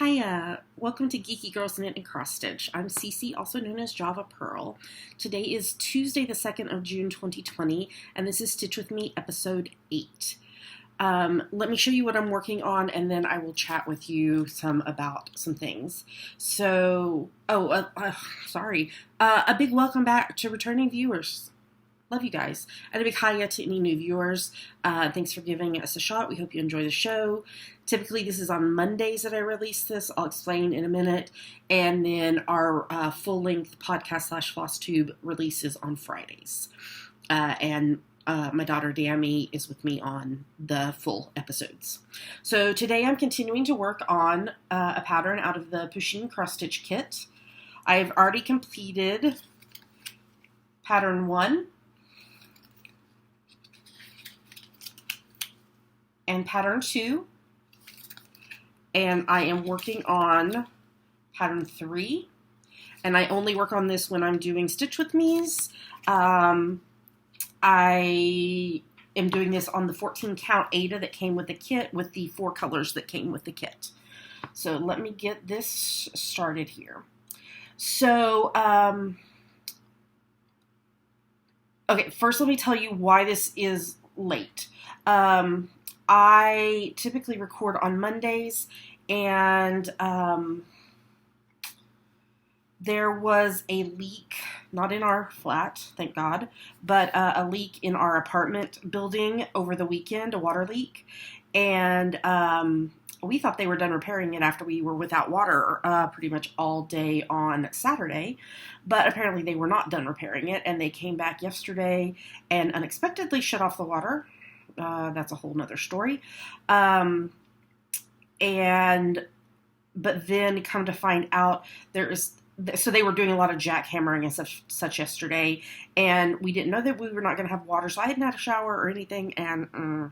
Hi, welcome to Geeky Girls Knit and Cross Stitch. I'm Cece, also known as Java Pearl. Today is Tuesday, the 2nd of June, 2020, and this is Stitch With Me, episode 8. Let me show you what I'm working on, and then I will chat with you about some things. So, sorry. A big welcome back to returning viewers. Love you guys. And a big hiya to any new viewers. Thanks for giving us a shot. We hope you enjoy the show. Typically, this is on Mondays that I release this. I'll explain in a minute. And then our full-length podcast / FlossTube releases on Fridays. And my daughter, Dammy, is with me on the full episodes. So today I'm continuing to work on a pattern out of the Pusheen Cross Stitch Kit. I've already completed pattern 1. And pattern 2, and I am working on pattern 3, and I only work on this when I'm doing Stitch With Me's. I am doing this on the 14 count Ada that came with the kit with the 4 colors that came with the kit. So let me get this started here. So, okay, first let me tell you why this is late. I typically record on Mondays, and there was a leak, not in our flat, thank God, but a leak in our apartment building over the weekend, a water leak, and we thought they were done repairing it after we were without water pretty much all day on Saturday, but apparently they were not done repairing it, and they came back yesterday and unexpectedly shut off the water. That's a whole nother story. But then come to find out so they were doing a lot of jackhammering and such yesterday, and we didn't know that we were not going to have water, so I hadn't had a shower or anything, and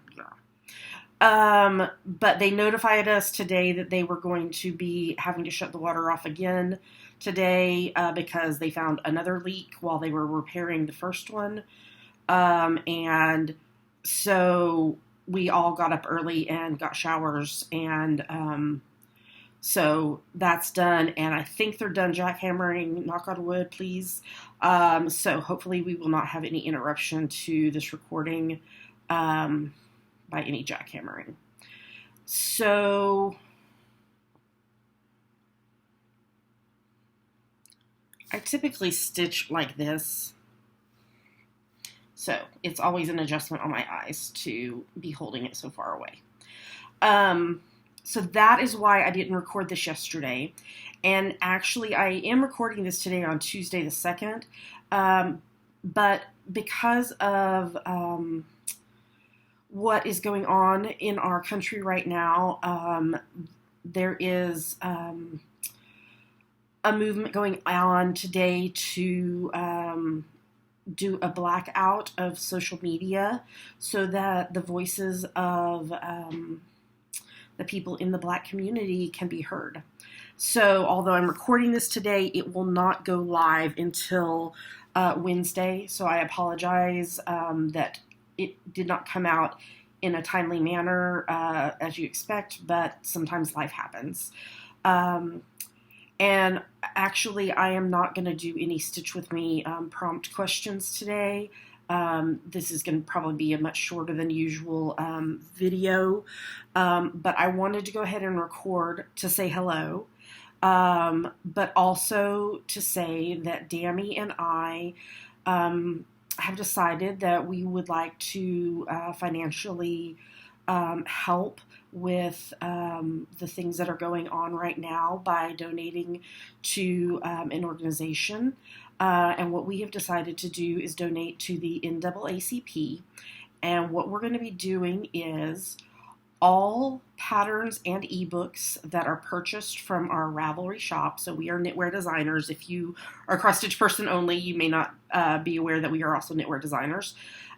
but they notified us today that they were going to be having to shut the water off again today, because they found another leak while they were repairing the first one, and so we all got up early and got showers, and so that's done, and I think they're done jackhammering, knock on wood, please. So hopefully we will not have any interruption to this recording by any jackhammering. So I typically stitch like this. So it's always an adjustment on my eyes to be holding it so far away. So that is why I didn't record this yesterday. And actually, I am recording this today on Tuesday the 2nd. But because of what is going on in our country right now, there is a movement going on today to do a blackout of social media so that the voices of the people in the Black community can be heard. So although I'm recording this today, it will not go live until Wednesday. So I apologize that it did not come out in a timely manner as you expect, but sometimes life happens. And actually, I am not going to do any Stitch With Me prompt questions today. This is going to probably be a much shorter than usual video, but I wanted to go ahead and record to say hello, but also to say that Dammy and I have decided that we would like to financially help with the things that are going on right now by donating to an organization. And what we have decided to do is donate to the NAACP. And what we're going to be doing is all patterns and ebooks that are purchased from our Ravelry shop. So we are knitwear designers. If you are a cross stitch person only, you may not be aware that we are also knitwear designers.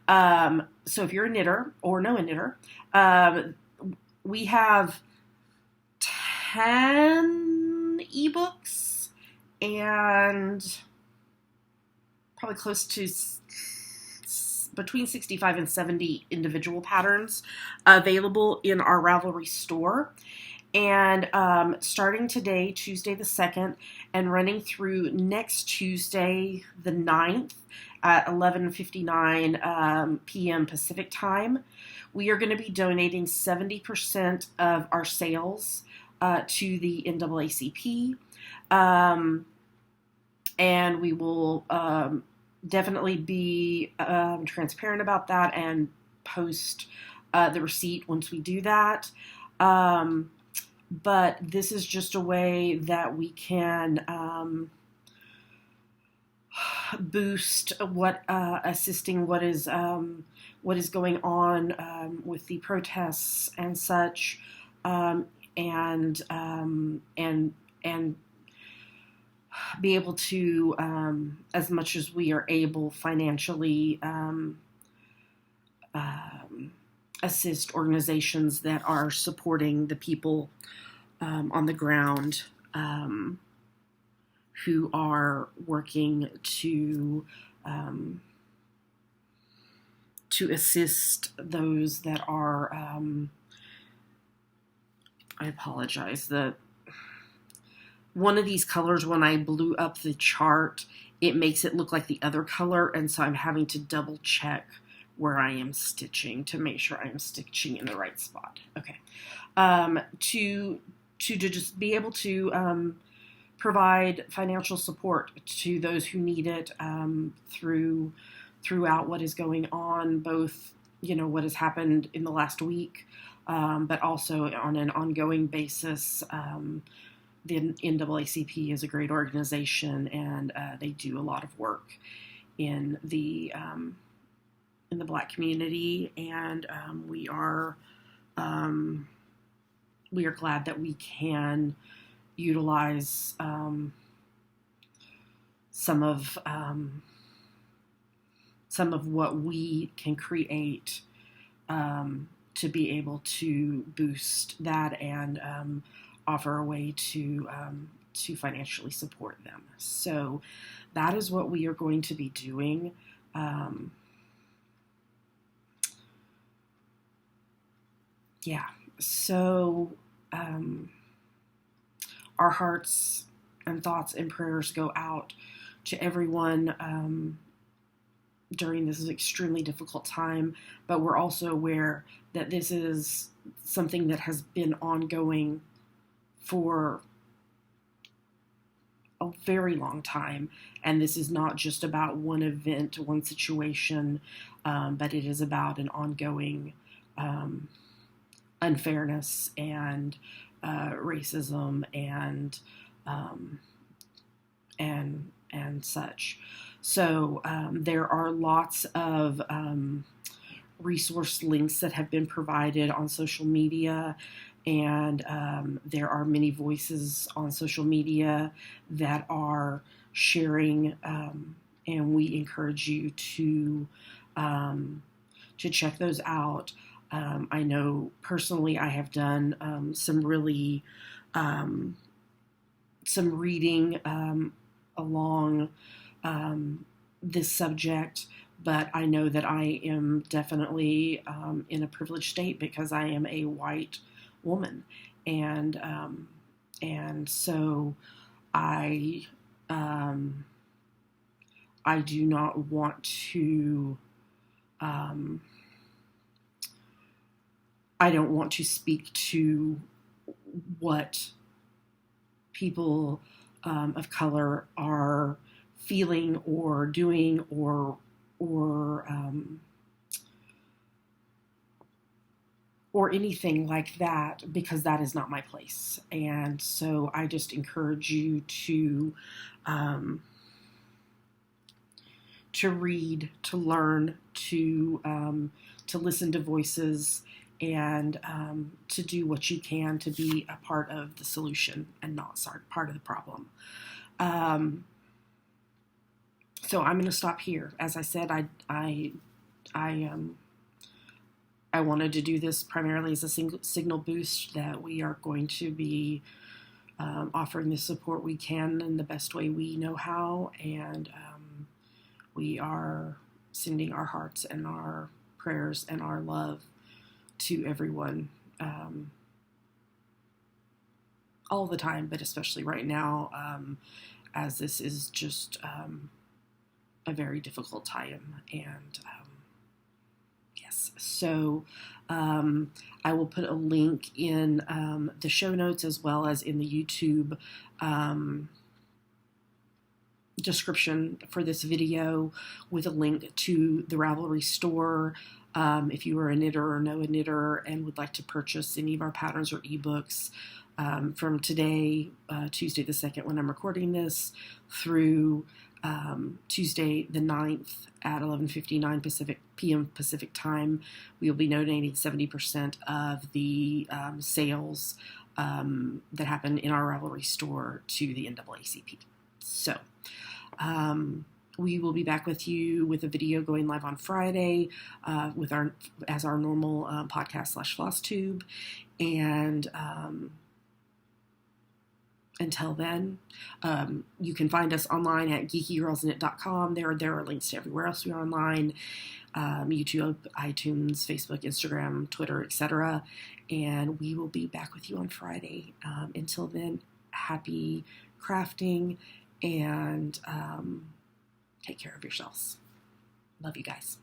So if you're a knitter or know a knitter, we have 10 ebooks and probably close to between 65 and 70 individual patterns available in our Ravelry store. And starting today, Tuesday the 2nd, and running through next Tuesday the 9th at 11:59 p.m. Pacific time, we are going to be donating 70% of our sales to the NAACP. And we will definitely be transparent about that and post the receipt once we do that. But this is just a way that we can boost assisting what is going on with the protests and such, and be able to, as much as we are able financially, assist organizations that are supporting the people on the ground who are working to assist those that are, I apologize, one of these colors, when I blew up the chart, it makes it look like the other color, and so I'm having to double check where I am stitching to make sure I'm stitching in the right spot. Okay. To just be able to provide financial support to those who need it throughout what is going on, both, what has happened in the last week, but also on an ongoing basis. The NAACP is a great organization, and they do a lot of work in the Black community, and we are glad that we can utilize some of what we can create to be able to boost that and offer a way to financially support them. So that is what we are going to be doing. So our hearts and thoughts and prayers go out to everyone during this extremely difficult time, but we're also aware that this is something that has been ongoing for a very long time, and this is not just about one event, one situation, but it is about an ongoing unfairness and racism and such. So there are lots of resource links that have been provided on social media, and there are many voices on social media that are sharing, and we encourage you to check those out. I know personally I have done some reading along this subject, but I know that I am definitely in a privileged state because I am a white woman, and so I do not want to. I don't want to speak to what people of color are feeling or doing or anything like that, because that is not my place. And so I just encourage you to read, to learn, to listen to voices, and to do what you can to be a part of the solution and not part of the problem. So I'm going to stop here. As I said, I wanted to do this primarily as a signal boost that we are going to be offering the support we can in the best way we know how, and we are sending our hearts and our prayers and our love to everyone all the time, but especially right now, as this is just a very difficult time. And yes, so I will put a link in the show notes as well as in the YouTube description for this video with a link to the Ravelry store. If you are a knitter or know a knitter and would like to purchase any of our patterns or ebooks from today, Tuesday the 2nd when I'm recording this, through Tuesday the 9th at 11:59 p.m. Pacific time, we will be donating 70% of the sales that happen in our Ravelry store to the NAACP. So we will be back with you with a video going live on Friday with our normal podcast / FlossTube. And until then, you can find us online at geekygirlsknit.com. There are links to everywhere else we are online, YouTube, iTunes, Facebook, Instagram, Twitter, etc. And we will be back with you on Friday. Until then, happy crafting and take care of yourselves. Love you guys.